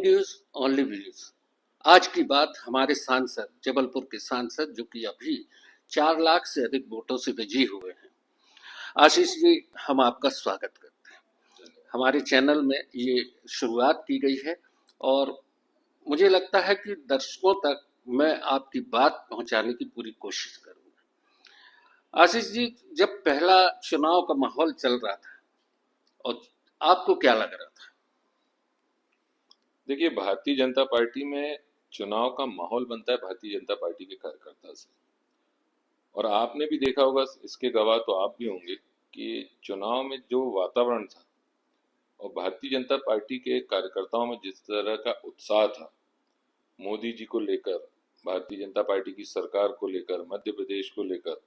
News only views. आज की बात हमारे सांसद, जबलपुर के सांसद जो कि अभी 4 लाख से अधिक वोटों से विजयी हुए हैं। आशीष जी, हम आपका स्वागत करते हैं। हमारे चैनल में ये शुरुआत की गई है और मुझे लगता है कि दर्शकों तक मैं आपकी बात पहुंचाने की पूरी कोशिश करूंगा। आशीष जी, जब पहला चुनाव का माहौल चल रहा था और आपको क्या लग रहा था? देखिए, भारतीय जनता पार्टी में चुनाव का माहौल बनता है भारतीय जनता पार्टी के कार्यकर्ता से। और आपने भी देखा होगा, इसके गवाह तो आप भी होंगे कि चुनाव में जो वातावरण था और भारतीय जनता पार्टी के कार्यकर्ताओं में जिस तरह का उत्साह था, मोदी जी को लेकर, भारतीय जनता पार्टी की सरकार को लेकर, मध्य प्रदेश को लेकर,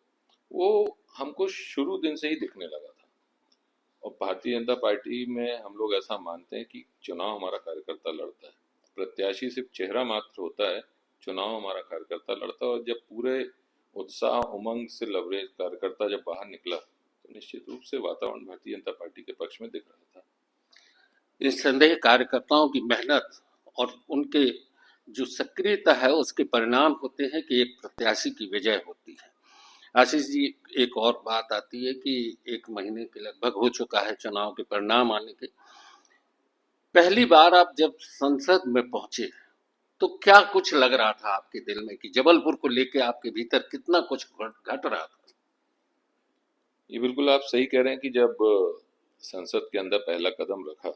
वो हमको शुरू दिन से ही दिखने लगा था। और भारतीय जनता पार्टी में हम लोग ऐसा मानते हैं कि चुनाव हमारा कार्यकर्ता लड़ता है, प्रत्याशी सिर्फ चेहरा मात्र होता है, चुनाव हमारा कार्यकर्ता लड़ता है। और जब पूरे उत्साह उमंग से लबरेज कार्यकर्ता जब बाहर निकला तो निश्चित रूप से वातावरण भारतीय जनता पार्टी के पक्ष में दिख रहा था। निस्संदेह कार्यकर्ताओं की मेहनत और उनके जो सक्रियता है उसके परिणाम होते हैं कि एक प्रत्याशी की विजय होती है। आशीष जी, एक और बात आती है कि 1 महीने के लगभग हो चुका है चुनाव के परिणाम आने के। पहली बार आप जब संसद में पहुंचे तो क्या कुछ लग रहा था आपके दिल में कि जबलपुर को लेके आपके भीतर कितना कुछ घट रहा था? ये बिल्कुल आप सही कह रहे हैं कि जब संसद के अंदर पहला कदम रखा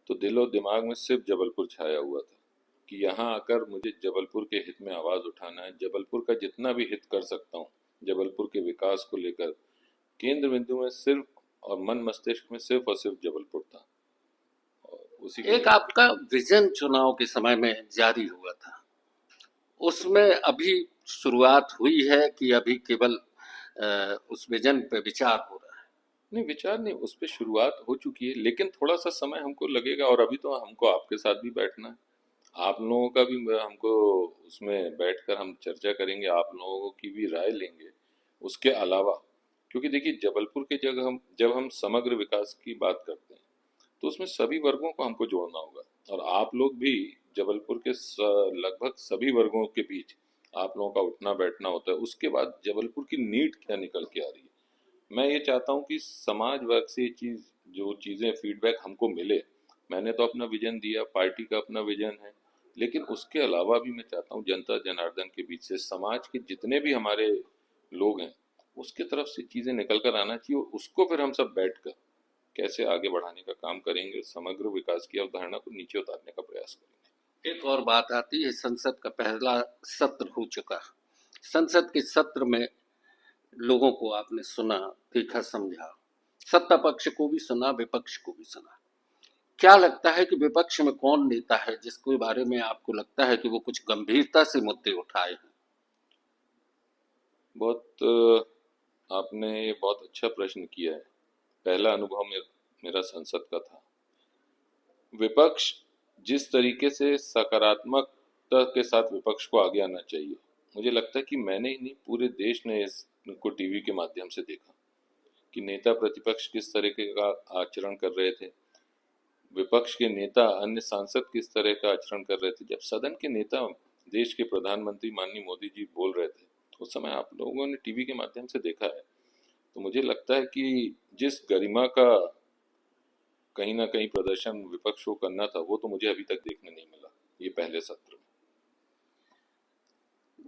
तो दिलो दिमाग में सिर्फ जबलपुर छाया हुआ था कि यहाँ आकर मुझे जबलपुर के हित में आवाज़ उठाना है, जबलपुर का जितना भी हित कर सकता हूँ, जबलपुर के विकास को लेकर केंद्र बिंदु में सिर्फ और मन मस्तिष्क में सिर्फ और सिर्फ जबलपुर था। और उसी एक आपका विजन चुनाव के समय में जारी हुआ था, उसमें अभी शुरुआत हुई है कि अभी केवल उस विजन पे विचार हो रहा है? नहीं, विचार नहीं, उस पर शुरुआत हो चुकी है, लेकिन थोड़ा सा समय हमको लगेगा। और अभी तो हमको आपके साथ भी बैठना है, आप लोगों का भी हमको उसमें बैठकर हम चर्चा करेंगे, आप लोगों की भी राय लेंगे। उसके अलावा क्योंकि देखिए, जबलपुर के जब हम समग्र विकास की बात करते हैं तो उसमें सभी वर्गों को हमको जोड़ना होगा। और आप लोग भी जबलपुर के लगभग सभी वर्गों के बीच आप लोगों का उठना बैठना होता है। उसके बाद जबलपुर की नीड क्या निकल के आ रही है, मैं ये चाहता हूँ कि समाज वर्ग से जो चीज़ें फीडबैक हमको मिले। मैंने तो अपना विजन दिया, पार्टी का अपना विजन है, लेकिन उसके अलावा भी मैं चाहता हूँ जनता जनार्दन के बीच से समाज के जितने भी हमारे लोग हैं उसके तरफ से चीज़ें निकल कर आना चाहिए। और उसको फिर हम सब बैठ कर कैसे आगे बढ़ाने का काम करेंगे, समग्र विकास की अवधारणा को नीचे उतारने का प्रयास करेंगे। एक और बात आती है, संसद का पहला सत्र हो चुका। संसद के सत्र में लोगों को आपने सुना, देखा, समझा, सत्ता पक्ष को भी सुना, विपक्ष को भी सुना। क्या लगता है कि विपक्ष में कौन नेता है जिसके बारे में आपको लगता है कि वो कुछ गंभीरता से मुद्दे उठाए हैं? आपने बहुत अच्छा प्रश्न किया है। पहला अनुभव मेरा संसद का था। विपक्ष जिस तरीके से सकारात्मकता के साथ विपक्ष को आगे आना चाहिए, मुझे लगता है कि मैंने ही नहीं, पूरे देश ने इसको टीवी के माध्यम से देखा कि नेता प्रतिपक्ष किस तरीके का आचरण कर रहे थे, विपक्ष के नेता अन्य सांसद किस तरह का आचरण कर रहे थे। जब सदन के नेता, देश के प्रधानमंत्री माननीय मोदी जी बोल रहे थे, उस समय आप लोगों ने टीवी के माध्यम से देखा है। तो मुझे लगता है कि जिस गरिमा का कहीं ना कहीं प्रदर्शन विपक्ष को करना था, वो तो मुझे अभी तक देखने नहीं मिला ये पहले सत्र में।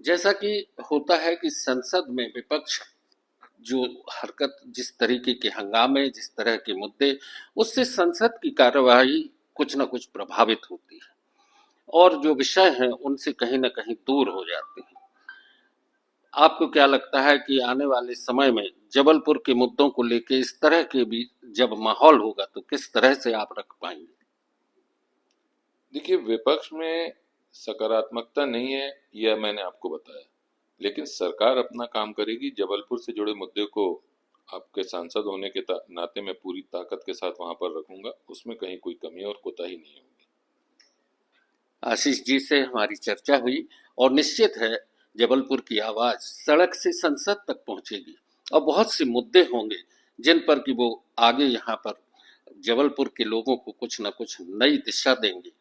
जैसा कि होता है कि संसद में विपक्ष जो हरकत, जिस तरीके के हंगामे, जिस तरह के मुद्दे, उससे संसद की कार्यवाही कुछ न कुछ प्रभावित होती है और जो विषय हैं उनसे कहीं न कहीं दूर हो जाते हैं। आपको क्या लगता है कि आने वाले समय में जबलपुर के मुद्दों को लेके इस तरह के भी जब माहौल होगा तो किस तरह से आप रख पाएंगे? देखिए, विपक्ष में सकारात्मकता नहीं है यह मैंने आपको बताया, लेकिन सरकार अपना काम करेगी। जबलपुर से जुड़े मुद्दे को आपके सांसद होने के नाते मैं पूरी ताकत के साथ वहां पर रखूंगा, उसमें कहीं कोई कमी और कोताही नहीं होगी। आशीष जी से हमारी चर्चा हुई और निश्चित है जबलपुर की आवाज सड़क से संसद तक पहुंचेगी और बहुत से मुद्दे होंगे जिन पर कि वो आगे यहाँ पर जबलपुर के लोगों को कुछ न कुछ नई दिशा देंगे।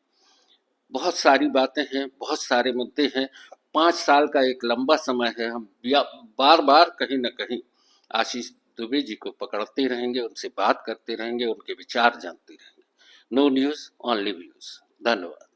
बहुत सारी बातें हैं, बहुत सारे मुद्दे हैं। 5 साल का एक लंबा समय है। हम बार-बार कहीं न कहीं आशीष दुबे जी को पकड़ते रहेंगे, उनसे बात करते रहेंगे, उनके विचार जानते रहेंगे। No news only views. धन्यवाद।